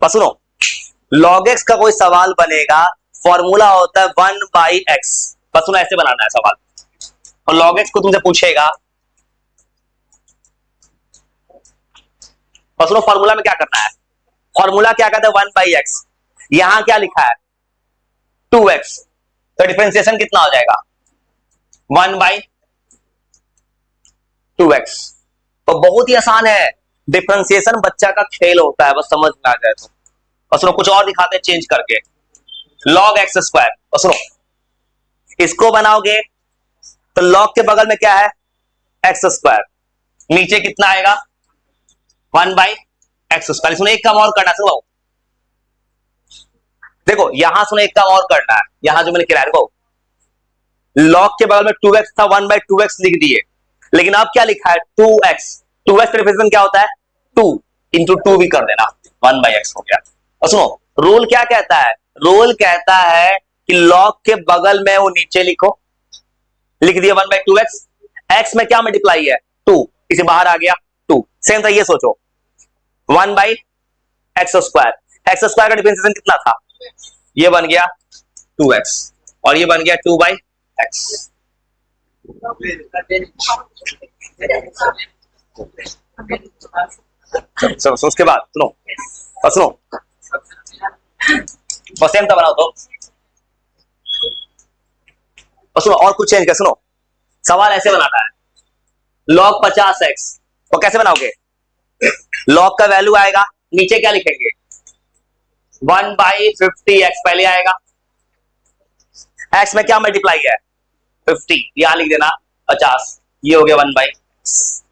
और सुनो, log x का कोई सवाल बनेगा, फॉर्मूला होता है 1/x। बस सुनो, ऐसे बनाना है सवाल। और log x को तुमसे पूछेगा, और सुनो फॉर्मूला में क्या करना है। फॉर्मूला क्या कहता है 1/x। यहां क्या लिखा है 2x, तो डिफरेंशिएशन कितना हो जाएगा 1/2x। तो बहुत ही आसान है, डिफरेंशिएशन बच्चा का खेल होता है, बस समझ में आ जाए तो। और सुनो कुछ और दिखाते हैं चेंज करके, log x स्क्वायर। और सुनो इसको बनाओगे तो log के बगल में क्या है x स्क्वायर, नीचे कितना आएगा 1/x स्क्वायर। सुनो एक काम और करना, सुनो देखो यहां, सुनो एक काम और करना है, यहां जो मैंने किया है देखो, log के बगल में 2x था, 1/2x लिख दिए, लेकिन अब क्या लिखा है 2x। 2x का रिप्रेजेंट क्या होता है 2 इंटू 2 भी कर देना, 1/x हो गया। और सुनो रूल क्या कहता है, रूल कहता है कि log के बगल में वो नीचे लिखो, लिख दिया 1/2x, x में क्या मल्टीप्लाई है 2, इसे बाहर आ गया 2। सेम था, ये सोचो 1/x स्क्वायर, x स्क्वायर का डिफरेंशिएशन कितना था, ये बन गया 2x और ये बन गया 2/x। so, उसके बाद सुनो, और सुनो और सेम था बनाओ तो, और सुनो और कुछ चेंज कर। सुनो सवाल ऐसे बनाना है, log 50x, तो कैसे बनाओगे, log का वैल्यू आएगा, नीचे क्या लिखेंगे 1/50x पहले आएगा, x में क्या मल्टीप्लाई है 50, यहां लिख देना 50, ये हो गया 1/।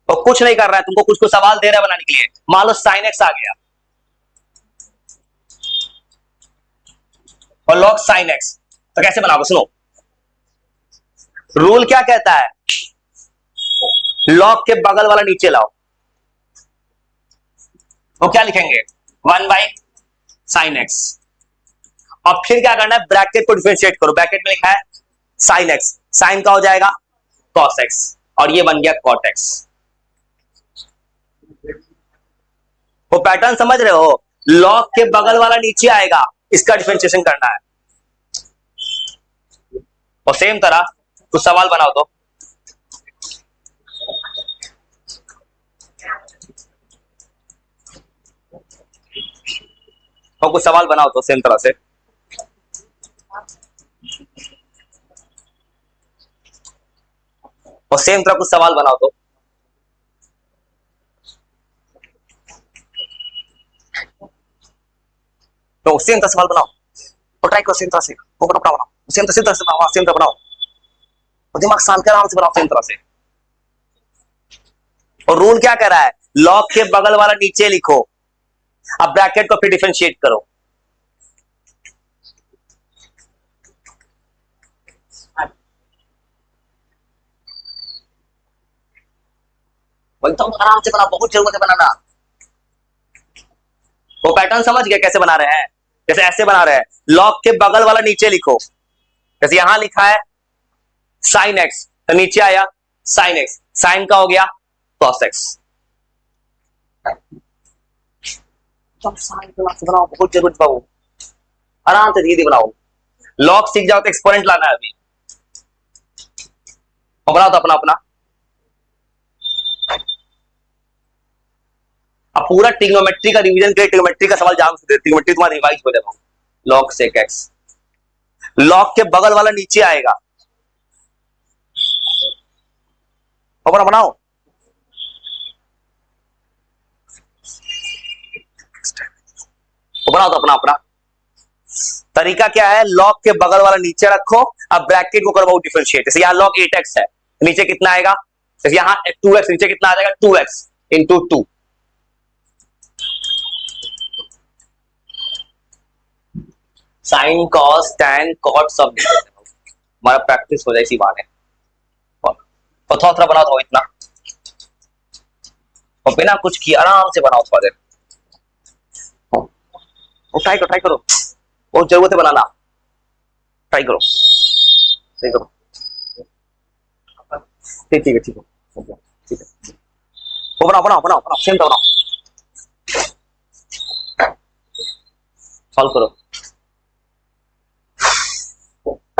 तो कुछ नहीं कर रहा है, तुमको कुछ को सवाल दे रहा है बनाने के लिए। मान लो sin x आ गया और log sin x, तो कैसे बनाओगे, सुनो रूल क्या कहता है, log के बगल वाला नीचे लाओ, तो क्या लिखेंगे 1/sin x। और फिर क्या करना है, ब्रैकेट को डिफरेंशिएट करो, ब्रैकेट में लिखा है sin x, sin का हो जाएगा cos x और ये बन गया cot x। वो पैटर्न समझ रहे हो, log के बगल वाला नीचे आएगा, इसका डिफरेंशिएशन करना है। और सेम तरह कुछ सवाल बनाओ तो, कुछ सवाल बनाओ तो सेम तरह से। और सेम तरह कुछ सवाल बनाओ तो सेम तरह सवाल बनाओ, तो ट्राई करो सेम तरह से, वो बनाओ सेम तरह से बनाओ, सेम तरह बनाओ, और दिमाग शांत कर आराम से बनाओ सेम तरह से। और रूल क्या कह रहा है, log के बगल वाला नीचे लिखो, अब ब्रैकेट को फिर डिफरेंशिएट करो। एकदम आराम से बना, बहुत जरूरत है बनाना। वो पैटर्न समझ गया कैसे बना रहे हैं, जैसे ऐसे बना रहे हैं, log के बगल वाला नीचे लिखो, जैसे यहां लिखा है sin x, तो नीचे आया sin x, sin का हो गया cos x। बनाओ, बहुत जरूरत है, आराम से धीरे बनाओ, log सीख जाओ तो एक्सपोनेंट लाना है अभी। और बनाओ तो अपना अपना, अब पूरा ट्रिग्नोमेट्री का रिवीजन के, ट्रिग्नोमेट्री का सवाल जान सकते, ट्रिग्नोमेट्री तुम्हारा रिवाइज हो जाएगा। log sec x, log के बगल वाला नीचे आएगा, और बनाओ बनाओ तो अपना अपना तरीका क्या है, log के बगल वाला नीचे रखो, अब ब्रैकेट को करवाओ डिफरेंशिएट। जैसे यहां log 8x है, नीचे कितना आएगा, जैसे यहां 2x, नीचे कितना आ जाएगा 2x into 2। Sine cos tan cot सब हमारा प्रैक्टिस हो जाए इसी बहाने। और थोड़ा थोड़ा बनाओ तो इतना, और बिना कुछ किए आराम से बनाओ थोड़ा देर। ट्राई करो, बहुत जरूरत है बनाना, ट्राई करो, सही करो, ठीक है, वो बनाओ सेम तो बनाओ। सॉल्व करो।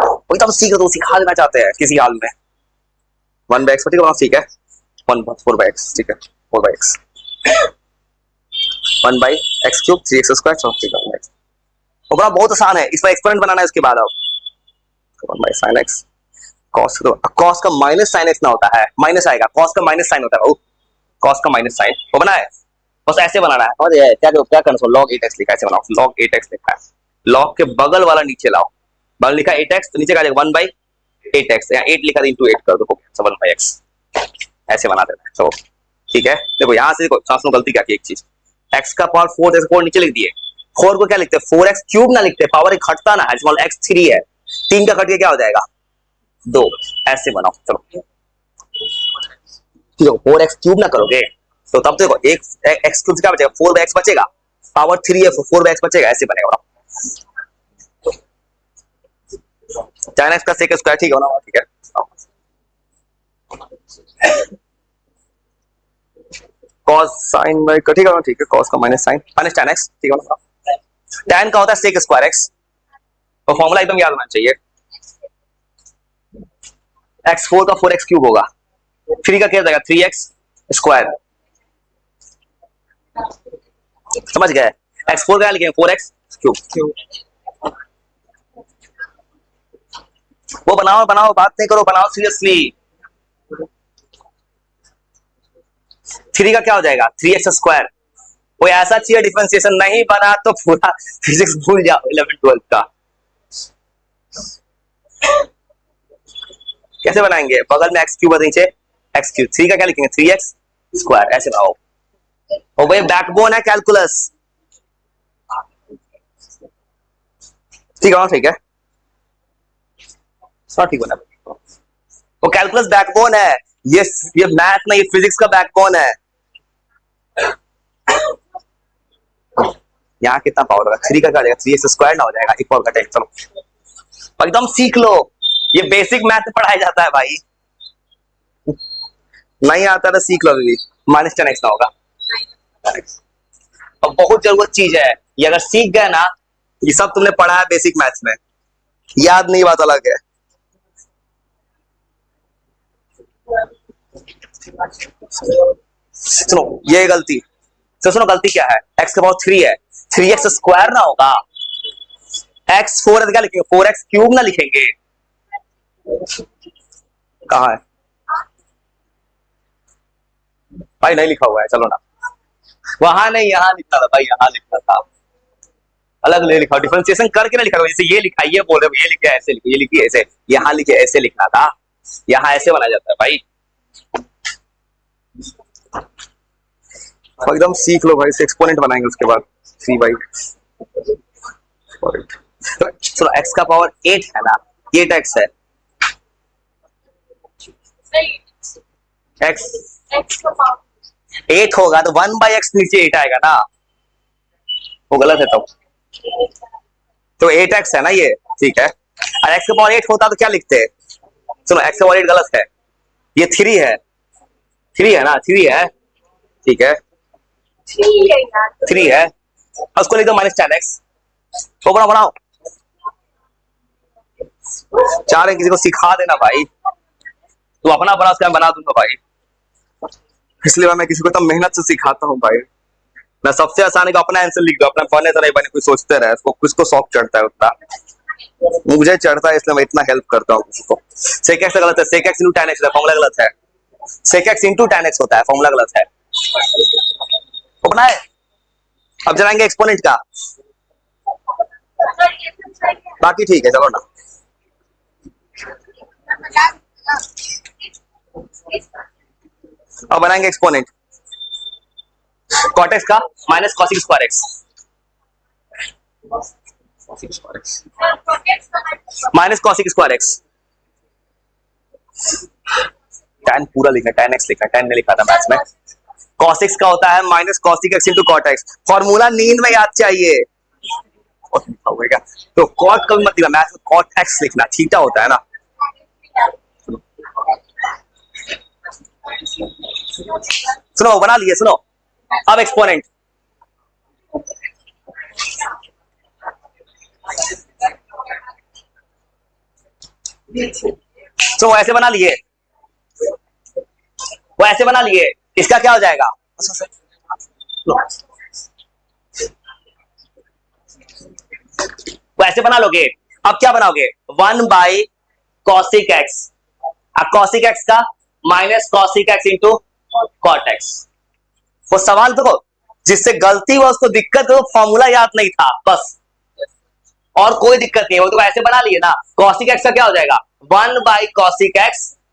वही तो हम सीख दो, सिखा देना चाहते हैं किसी हाल में। 1/x ठीक है, ठीक है 1/4x ठीक है 4/x 1/x³ 3x स्क्वायर ठीक है। वो बड़ा बहुत आसान है, इसमें एक्सपोनेंट बनाना है उसके बाद अब 1/sin x cos का माइनस साइन एक्स ना होता है, माइनस आएगा, cos का माइनस साइन होता है, cos का माइनस साइन वो बना है, बस ऐसे बनाना है। और ये क्या क्या करना, log 8x लिखा है, ऐसे बनाओ log 8x लिखा है, log के बगल वाला नीचे लाओ, बगल लिखा 8x तो नीचे का 1/8x, यहाँ 8 लिखा 8 कर दो 1/x, ऐसे बना देना है। तो ठीक है, देखो यहाँ से देखो गलती क्या की, एक चीज x का पावर 4 नीचे लिख दिए, 4 को क्या लिखते हैं 4x³ ना लिखते, पावर एक घटता ना है, स्मॉल x 3 है, 3 का घट के क्या हो जाएगा 2, ऐसे बनाओ। चलो ठीक है 4x³ ना करोगे तो तब देखो एक x³ क्या बचेगा 4x बचेगा, पावर 3 है 4x बचेगा, ऐसे बनेगा। tan x का sec स्क्वायर ठीक है ना, ठीक है cos sin y का ठीक है, ठीक है cos का minus sine minus tan x ठीक है ना, tan का होता है sec स्क्वायर x, तो फॉर्मूला एकदम याद होना चाहिए, x4 का 4x³ होगा, 3 का क्या हो जाएगा 3x स्क्वायर, समझ गए, x4 का लिखेंगे 4x³, वो बनाओ बनाओ, बात नहीं करो, बनाओ सीरियसली। 3 का क्या हो जाएगा 3x स्क्वायर, कोई ऐसा चाहिए डिफरेंशिएशन नहीं बना तो पूरा फिजिक्स भूल जाओ 11th 12th का। कैसे बनाएंगे, बगल में x³ और नीचे x³, 3 का क्या लिखेंगे 3x स्क्वायर, ऐसे बनाओ। और भाई बैकबोन है कैलकुलस, ठीक है ठीक है सब ठीक बना, वो कैलकुलस बैकबोन है, ये मैथ नहीं, ये फिजिक्स का बैकबोन है। यहाँ कितना पावर होगा, 3 का क्या हो जाएगा 3x स्क्वायर ना हो जाएगा, एक और घटेगा। चलो एकदम सीख लो, ये बेसिक मैथ पढ़ाया जाता है भाई, नहीं आता तो सीख लो अभी, माइनस tan x ना होगा। अब बहुत जरूरत चीज है ये, अगर सीख गए ना, ये सब तुमने पढ़ा है बेसिक मैथ्स में, याद नहीं बात अलग है। सुनो ये गलती, तो सुनो गलती क्या है, x का पावर 3 है, 3x स्क्वायर ना होगा, x4 है तो क्या लिखेंगे 4x³ ना लिखेंगे, कहा है भाई, नहीं लिखा हुआ है, चलो ना, वहां नहीं यहाँ लिखना था भाई, यहाँ लिखना था, अलग ले लिखा, डिफरेंशिएशन करके ना लिखा, जैसे ये लिखा, ये बोल रहे ये लिखे ऐसे लिखे, ये लिखिए ऐसे, यहाँ लिखे ऐसे लिखना था, यहाँ ऐसे बनाया जाता है भाई, एकदम सीख लो भाई, से एक्सपोनेंट बनाएंगे उसके बाद 3/x। चलो x का पावर 8 है ना, 8x है, x 8 होगा तो 1/x नीचे 8 आएगा ना, वो गलत है तो 8x है ना ये, ठीक है, और x का पावर 8 होता तो क्या लिखते हैं, सुनो x का पावर 8 गलत है, ये 3 है, 3 है ना, 3 है ठीक है, 3 है, उसको लिख दो माइनस tan x, तो बनाओ बनाओ, 4 है, किसी को सिखा देना भाई, तू अपना बना उसका बना दूंगा भाई, इसलिए मैं किसी को तो मेहनत से सिखाता हूँ भाई, मैं सबसे आसान है कि अपना आंसर लिख दो, अपना बने तो नहीं बने कोई सोचते रहे, उसको किसको शौक चढ़ता है उतना, मुझे चढ़ता है इसलिए मैं इतना हेल्प करता हूँ किसी को। sec x गलत है, sec x into tan x, formula गलत है, sec x into tan x होता है, फॉर्मूला गलत है, अपना है। अब चलाएंगे एक्सपोनेंट का, बाकी ठीक है चलो ना, अब बनाएंगे एक्सपोनेंट cot x का minus cos square x, minus cos square x, tan पूरा लिखा, tan x लिखा, tan नहीं लिखा था मैथ्स में, cos x का होता है minus cos x into cot x, formula नींद में याद चाहिए, तो cot कभी मत लिखना, मैथ्स में cot x लिखना, थीटा होता है ना, सुनो बना लिए, सुनो अब एक्सपोनेंट तो वो ऐसे बना लिए, वो ऐसे बना लिए, इसका क्या हो जाएगा? वो ऐसे बना लोगे। अब क्या बनाओगे? 1/cos(x), cos(x) का माइनस cos(x) इंटू cot(x). वो सवाल देखो, जिससे गलती हुआ उसको दिक्कत हो, फॉर्मूला याद नहीं था बस, और कोई दिक्कत नहीं है। वो तो ऐसे बना लिए ना, cos(x) का क्या हो जाएगा? 1/cos(x)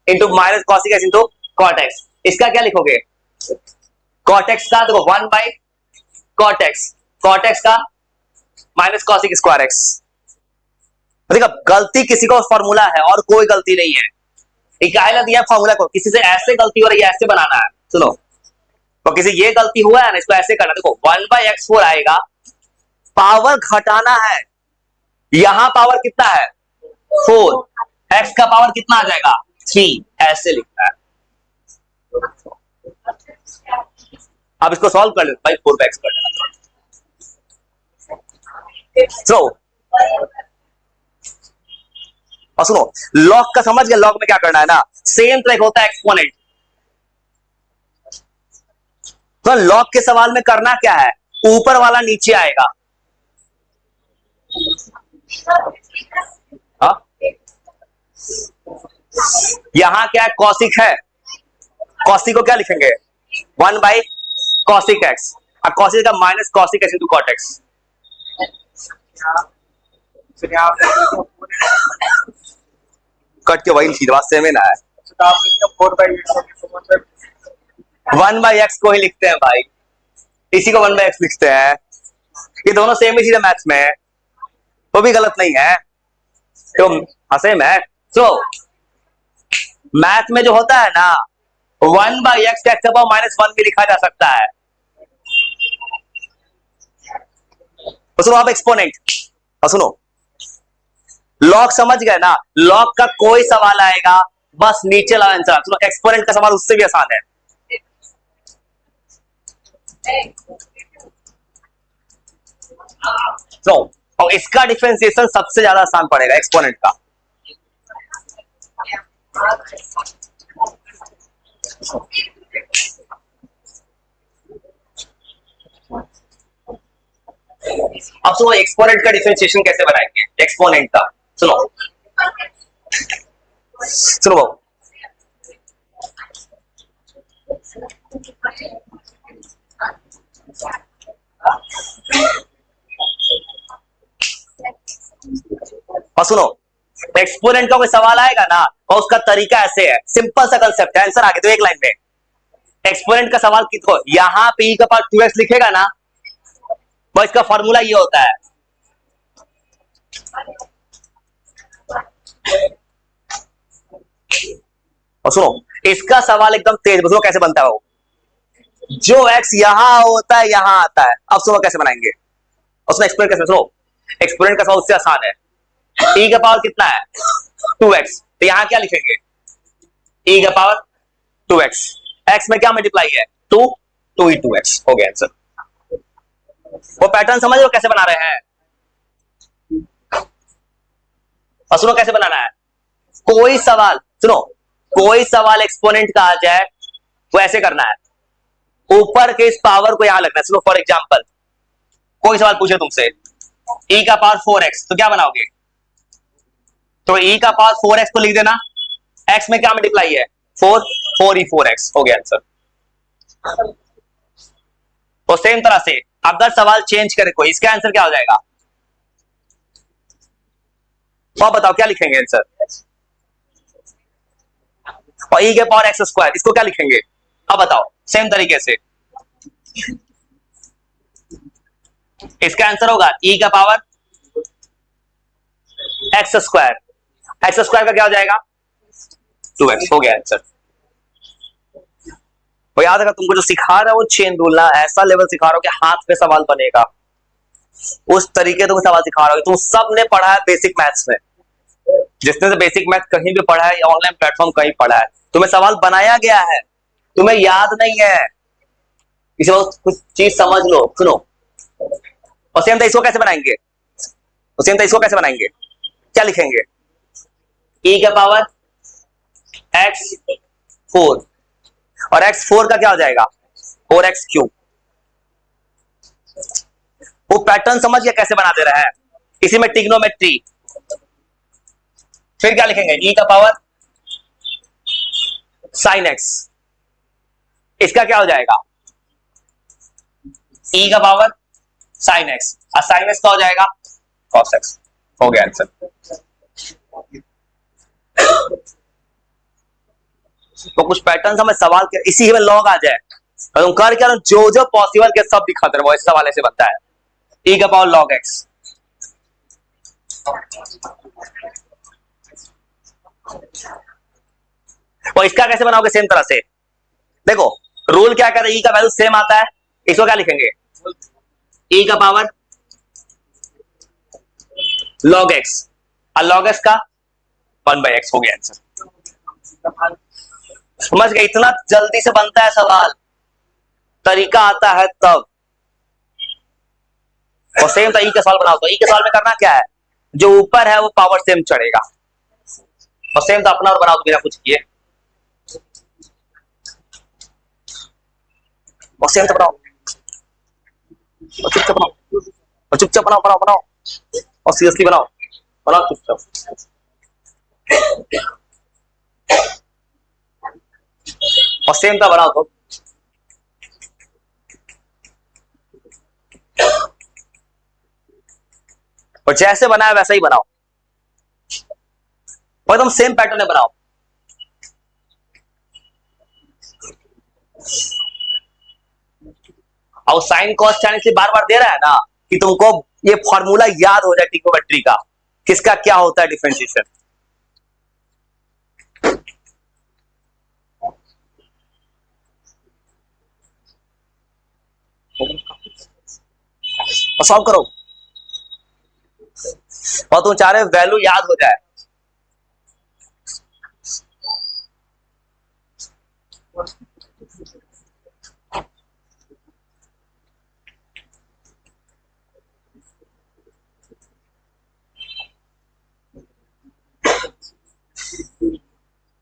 into minus cos(x) into cot(x). इसका क्या लिखोगे? cot(x) का देखो 1/cot(x), cot(x) का माइनस cos(x)। देखो गलती किसी को फॉर्मूला है और कोई गलती नहीं है, इकायला दिया फॉर्मूला को, किसी से ऐसे गलती हो रही है, ऐसे बनाना है। सुनो, तो किसी ये गलती हुआ है ना, इसको ऐसे करना। देखो 1/x4 आएगा, पावर घटाना है, यहां पावर कितना है? 4, x का पावर कितना आ जाएगा? 3, ऐसे लिखना है। अब इसको सॉल्व कर लो भाई, 4x कर लेना। तो और सुनो, लॉग का समझ गया? लॉग में क्या करना है ना, सेम ट्रिक होता है एक्सपोनेंट। तो लॉग के सवाल में करना क्या है, ऊपर वाला नीचे आएगा। हा? यहां क्या है? कौशिक है, कौशिक को क्या लिखेंगे? 1/cos(x), और कौशिक का minus cos(x) into cot(x). Cut के वही चीज बात सेम है ना है। 1/x को ही लिखते हैं भाई, इसी को 1/x लिखते हैं। ये दोनों सेम ही चीज है मैथ्स में, वो भी गलत नहीं है। तो सेम है। तो मैथ में जो होता है ना, 1/x का एक्स पावर -1 भी लिखा जा सकता है। तो सुनो आप एक्सपोनेंट, और सुनो लॉग समझ गए ना, लॉग का कोई सवाल आएगा बस नीचे ला आंसर। सुनो एक्सपोनेंट का सवाल उससे भी आसान है। तो और इसका डिफरेंशिएशन सबसे ज्यादा आसान पड़ेगा एक्सपोनेंट का। अब सुनो एक्सपोनेंट का डिफरेंशिएशन कैसे बनाएंगे, एक्सपोनेंट का सुनो, सुनो और सुनो, एक्सपोनेंट का कोई सवाल आएगा ना, और उसका तरीका ऐसे है, सिंपल सा कंसेप्ट है, आंसर आगे तो एक लाइन में। एक्सपोनेंट का सवाल किसको, यहां पे e का पावर 2x लिखेगा ना, बस इसका फॉर्मूला ये होता है। और सुनो इसका सवाल एकदम तेज, बताओ कैसे बनता है वो, जो x यहां होता है यहां आता है। अब सुनो कैसे बनाएंगे, उसमें एक्सपोनेंट कैसे, सुनो एक्सपोनेंट का सवाल उससे आसान है। e का पावर कितना है? 2x, तो यहां क्या लिखेंगे? e का पावर 2x, x में क्या मल्टीप्लाई है? 2, 2e2x, हो गया आंसर। वो पैटर्न समझ लो कैसे बना रहे हैं। और सुनो कैसे बनाना है, कोई सवाल, सुनो कोई सवाल एक्सपोनेंट का आ जाए वो ऐसे करना है, ऊपर के इस पावर को यहां लगना है। सुनो फॉर एग्जांपल कोई सवाल पूछे तुमसे e का पावर 4x, तो क्या बनाओगे? तो e का पावर 4x को लिख देना, x में क्या मल्टीप्लाई है? 4, 4e4x, हो गया आंसर। तो सेम तरह से अगर सवाल चेंज करे कोई, इसका आंसर क्या हो जाएगा? तो आप बताओ क्या लिखेंगे आंसर? और e के पावर x स्क्वायर, इसको क्या लिखेंगे? अब बताओ सेम तरीके से, इसका आंसर होगा e का power x square, x square का क्या हो जाएगा? 2x, हो गया आंसर। तो याद रखा, तुमको जो सिखा रहा है वो चेन रूल ना, ऐसा लेवल सिखा रहा हो कि हाथ पे सवाल बनेगा, उस तरीके तुम सवाल सिखा रहा हो। तुम सब ने पढ़ा है बेसिक मैथ्स में, जिसने से बेसिक मैथ कहीं भी पढ़ा है या ऑनलाइन प्लेटफॉर्म कहीं पढ़ा है, तुम्हें सवाल बनाया गया है, तुम्हें याद नहीं है, इसे कुछ चीज समझ लो। सुनो और सेम इसको कैसे बनाएंगे, तो सेम तो इसको कैसे बनाएंगे, क्या लिखेंगे, e के पावर x4 और x4 का क्या हो जाएगा 4x3। वो पैटर्न समझ गया कैसे बना दे रहा है, इसी में ट्रिग्नोमेट्री। फिर क्या लिखेंगे e का पावर sin x, इसका क्या हो जाएगा e का पावर sin x और sin x का हो जाएगा cos x। हो गया आंसर। तो कुछ पैटर्न हमें सवाल के इसी में लॉग आ जाए और तुम कर क्या जो जो पॉसिबल के सब दिखाते रहो, इस सवाल से बनता है e का पावर log x। और इसका कैसे बनाओगे सेम तरह से, देखो रूल क्या कर रहे, e का वैल्यू सेम आता है, इसको क्या लिखेंगे e का पावर log x और log x का 1/x। हो गया आंसर। समझ गए, इतना जल्दी से बनता है सवाल, तरीका आता है तब। और सेम तो ई का सवाल बनाओ, तो ई के सवाल में करना क्या है, जो ऊपर है वो पावर सेम चढ़ेगा, और सेम तो अपना और बनाओ तो बिना कुछ किए, और सेम तो बनाओ और चुपचाप बनाओ और चुपचाप बनाओ बनाओ बनाओ और सीरियसली बनाओ बनाओ चुपचाप। और सेम तो बनाओ तो और जैसे बनाया वैसा ही बनाओ, और एकदम सेम पैटर्न में बनाओ। और साइन कॉस tan इसलिए बार बार दे रहा है ना कि तुमको ये फॉर्मूला याद हो जाए ट्रिग्नोमेट्री का, किसका क्या होता है डिफरेंशिएशन। और सॉल्व करो, और तुम चाह रहे वैल्यू याद हो जाए।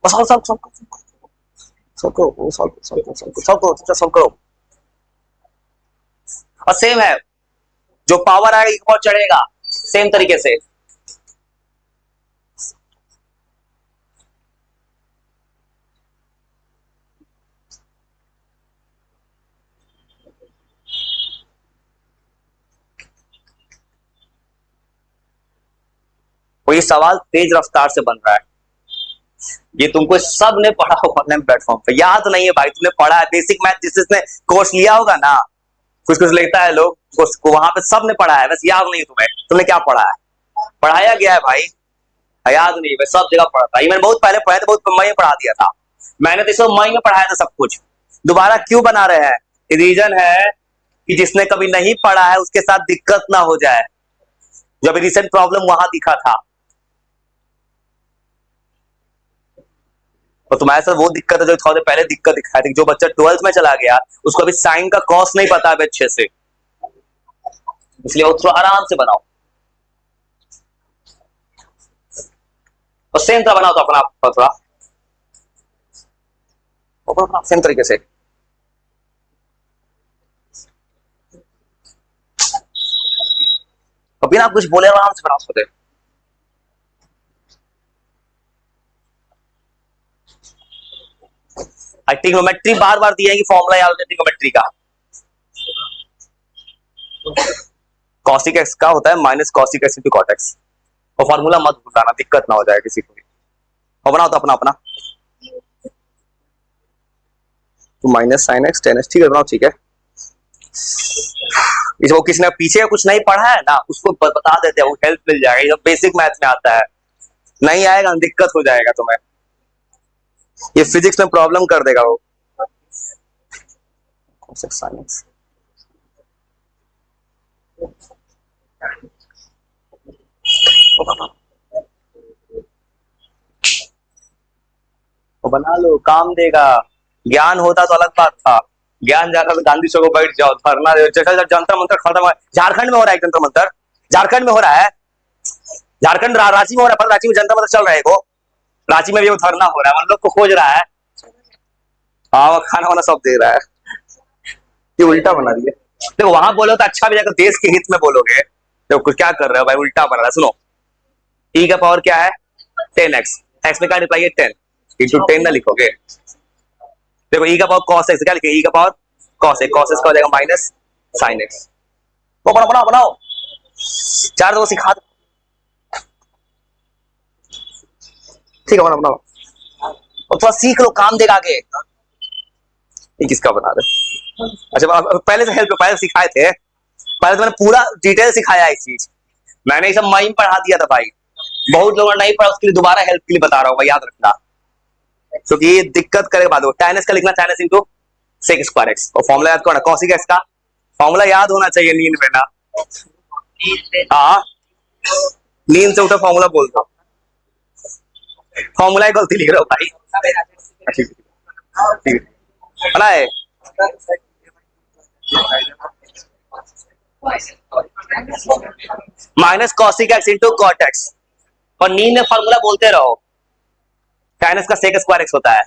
सॉल्व सॉल्व सॉल्व सॉल्व करो, सॉल्व सॉल्व सॉल्व सॉल्व करो, सॉल्व करो। और सेम है, जो पावर आएगा एक और चढ़ेगा सेम तरीके से। और ये सवाल तेज रफ्तार से बन रहा है, ये तुमको सब ने पढ़ा होगा ऑनलाइन प्लेटफॉर्म पे, याद नहीं है भाई, तुमने पढ़ा है बेसिक मैथ, जिसने कोर्स लिया होगा ना, कुछ कुछ लेता है लोग को, वहां पे सब ने पढ़ा है, बस याद नहीं है तुम्हें, तुमने क्या पढ़ा है, पढ़ाया गया है भाई, याद नहीं है, सब जगह पढ़ा था। ये मैंने बहुत पहले पढ़ा था, बहुत मई में पढ़ा दिया था मैंने, तो इसको मई में पढ़ाया था सब कुछ। दोबारा क्यों बना रहे हैं, रीजन है कि जिसने कभी नहीं पढ़ा है उसके साथ दिक्कत ना हो जाए, जो अभी रिसेंट प्रॉब्लम वहां दिखा था। तो तुम्हारे साथ वो दिक्कत है जो थोड़े पहले दिक्कत दिखाई थी, जो बच्चा 12th में चला गया उसको अभी साइन का कॉस नहीं पता है अच्छे से, इसलिए वो थोड़ा आराम से बनाओ। और सेम तरह बनाओ तो अपना थोड़ा सेम तरीके से। तो बिना कुछ बोले आराम से बनाओ सकते। ट्रिग्नोमेट्री बार बार दिया है कि फॉर्मूला याद होता है ट्रिग्नोमेट्री का, कॉसिक एक्स का होता है minus cosec x into cot x, और फॉर्मूला मत भूलना, दिक्कत ना हो जाए किसी को भी। और बनाओ तो अपना अपना, तो minus sine x ten x, ठीक है बनाओ, ठीक है। इसको किसी ने पीछे कुछ नहीं पढ़ा है ना उसको बता देते हैं, वो हेल्प मिल जाएगा, ये बेसिक मैथ में आता है, नहीं आएगा दिक्कत हो जाएगा तुम्हें, ये फिजिक्स में प्रॉब्लम कर देगा वो। साइंस तो बना लो, काम देगा। ज्ञान होता तो अलग बात था, ज्ञान जाकर तो गांधी चौक बैठ जाओ, धरना जंतर मंतर खत्म है। झारखंड में हो रहा है जंतर मंतर, झारखंड में हो रहा है, झारखंड रांची में हो रहा है, पर रांची में जनता मतलब चल रहा है, को रांची में भी वो धरना हो रहा है, हम लोग को खोज रहा है। हाँ, वो खाना वाना सब दे रहा है। ये उल्टा बना दिया। देखो वहां बोलो तो अच्छा भी जाएगा, देश के हित में बोलोगे। देखो कुछ क्या कर रहे हो भाई, उल्टा बना रहा है। सुनो, ई का पावर क्या है 10x, एक्स में क्या रिप्लाई है 10 इंटू 10 ना लिखोगे। देखो ई का पावर cos x, क्या लिखे ई का power cos x, cos x का हो जाएगा माइनस sin x। तो बनाओ बनाओ बनाओ, चार दो सिखा दो। ठीक है बनाओ बनाओ, और थोड़ा सीख लो, काम देगा आगे। ये किसका बना रहे? अच्छा पहले से हेल्प, पहले सिखाए थे, पहले तो मैंने पूरा डिटेल सिखाया है इस चीज, मैंने ये सब माइम पढ़ा दिया था भाई। बहुत लोगों ने नहीं पढ़ा, उसके लिए दोबारा हेल्प के लिए बता रहा हूँ भाई, याद रखना, क्योंकि ये दिक्कत करेगा बाद में। tan x का लिखना tan x into sec square x, और फॉर्मूला याद करना cos x का फॉर्मूला याद होना चाहिए नींद में ना। हाँ, नींद से उठा फॉर्मूला बोलता, फॉर्मूला ही गलती लिख रहे हो भाई। ठीक है बना है। Minus cosic x into cot x, और नींद में फॉर्मूला बोलते रहो। tan x का sec स्क्वायर x होता है।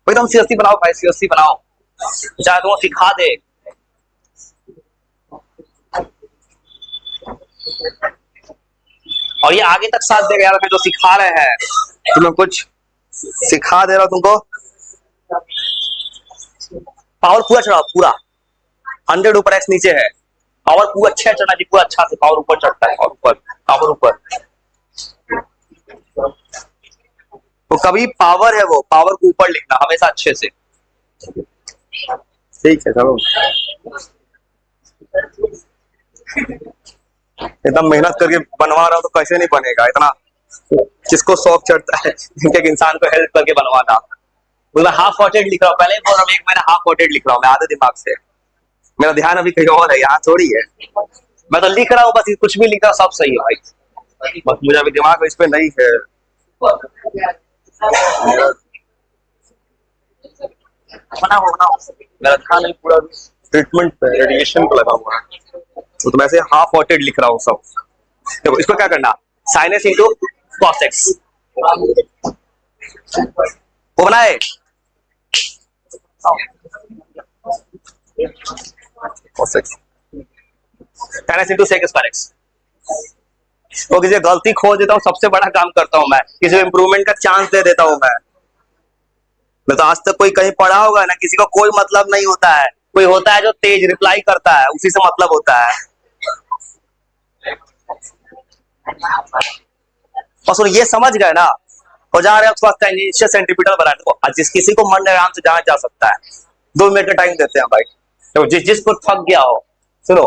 एकदम सीएससी बनाओ भाई, सीएससी बनाओ, चाहे तुम सिखा दे। और ये आगे तक साथ देगा यार, जो सिखा रहे हैं तुम्हें कुछ सिखा दे रहा हूं तुमको। पावर पूरा चढ़ाओ, पूरा 100 ऊपर x नीचे है, पावर पूरा अच्छा चढ़ना चाहिए, पूरा अच्छा से पावर ऊपर चढ़ता है, और ऊपर पावर ऊपर। तो कभी पावर है वो पावर को ऊपर लिखना हमेशा अच्छे से। ठीक है चलो, इतना मेहनत करके बनवा रहा हूं तो कैसे नहीं बनेगा, इतना किसको शौक चढ़ता है एक इंसान को हेल्प करके बनवाना। मैं हाफ हार्टेड लिख रहा हूँ, पहले बोल रहा हूँ, एक मैंने हाफ हार्टेड लिख रहा हूँ मैं आधे दिमाग से, मेरा ध्यान अभी कहीं और है, यहाँ थोड़ी है। मैं तो लिख रहा हूँ बस, कुछ भी लिख रहा हूँ सब सही है भाई, बस मुझे अभी दिमाग इस पे नहीं है। मेरा ध्यान नहीं पूरा ट्रीटमेंट पे, रेडिएशन पे लगा हुआ है, तो मैं ऐसे हाफ हार्टेड लिख रहा हूँ सब। देखो इसको क्या करना, sin x into cos x, वो बनाए cos x, tan x into sec square x। तो किसी गलती खोज देता हूँ, सबसे बड़ा काम करता हूँ मैं, किसी को इंप्रूवमेंट का चांस दे देता हूँ मैं तो आज तक कोई कहीं पढ़ा होगा ना, किसी को कोई मतलब नहीं होता है, कोई होता है जो तेज रिप्लाई करता है, उसी से मतलब होता है। और सुन, ये समझ गए ना, और जा रहे हैं उसके बाद टेंजेंशियल सेंट्रीपिटल बनाने को, जिस किसी को मन आराम से जाना जा सकता है। 2 मिनट का टाइम देते हैं भाई, तो जिसको थक गया हो, सुनो